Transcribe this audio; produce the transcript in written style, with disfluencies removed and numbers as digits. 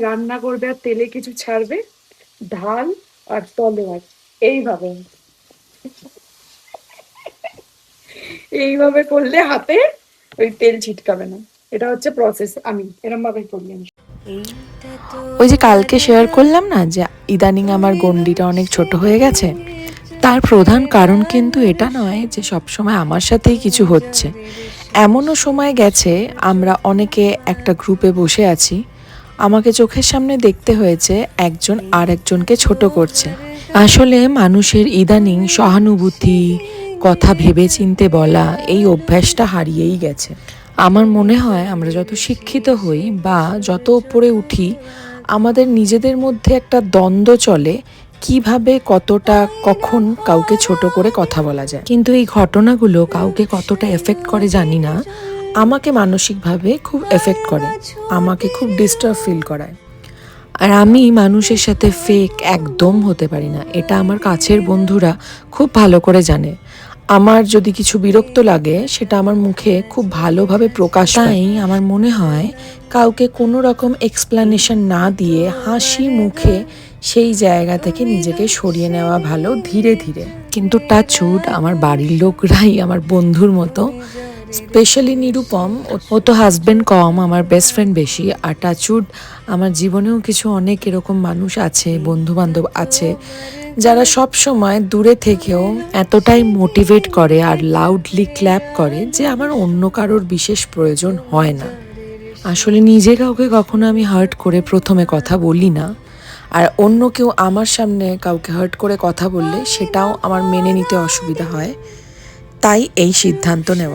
রান্না করবে আর তেলে কিছু ছাড়বে, ঢাল আর তলোয়ার, এইভাবে এইভাবে করলে হাতে ওই তেল ছিটকাবে না। এটা হচ্ছে প্রসেস, আমি এরম ভাবে করি আমি। ওই যে কালকে শেয়ার করলাম না যে ইদানিং আমার গন্ডিটা অনেক ছোট হয়ে গেছে, তার প্রধান কারণ কিন্তু এটা নয় যে সবসময় আমার সাথেই কিছু হচ্ছে। এমনও সময় গেছে আমরা অনেকে একটা গ্রুপে বসে আছি, আমাকে চোখের সামনে দেখতে হয়েছে একজন আর একজনকে ছোট করছে। আসলে মানুষের ইদানিং সহানুভূতি, কথা ভেবে চিনতে বলা, এই অভ্যাসটা হারিয়েই গেছে। আমার মনে হয় আমরা যত শিক্ষিত হই বা যত উপরে উঠি, আমাদের নিজেদের মধ্যে একটা দ্বন্দ্ব চলে কিভাবে কতটা কখন কাউকে ছোট করে কথা বলা যায়। কিন্তু এই ঘটনাগুলো কাউকে কতটা এফেক্ট করে জানি না, আমাকে মানসিকভাবে খুব এফেক্ট করে, আমাকে খুব ডিস্টার্ব ফিল করায়। আর আমি মানুষের সাথে ফেক একদম হতে পারি না, এটা আমার কাছের বন্ধুরা খুব ভালো করে জানে। আমার যদি কিছু বিরক্ত লাগে সেটা আমার মুখে খুব ভালোভাবে প্রকাশ পায়। তাই আমার মনে হয় কাউকে কোনো রকম এক্সপ্লানেশন না দিয়ে হাসি মুখে সেই জায়গা থেকে নিজেকে সরিয়ে নেওয়া ভালো ধীরে ধীরে। কিন্তু টাচউড আমার বাড়ির লোকরাই আমার বন্ধুর মতো, স্পেশালি নিরুপম, ও তো হাজবেন্ড কম, আমার বেস্ট ফ্রেন্ড বেশি। আর টাচউড আমার জীবনেও কিছু অনেক এরকম মানুষ আছে, বন্ধু বান্ধব আছে যারা সব সময় দূরে থেকেও এতটাই মোটিভেট করে আর লাউডলি ক্ল্যাপ করে যে আমার অন্য কারোর বিশেষ প্রয়োজন হয় না। আসলে নিজে কাউকে কখনো আমি হার্ট করে প্রথমে কথা বলি না, আর অন্য কেউ আমার সামনে কাউকে হার্ট করে কথা বললে সেটাও আমার মেনে নিতে অসুবিধা হয়, তাই এই সিদ্ধান্ত নেওয়া।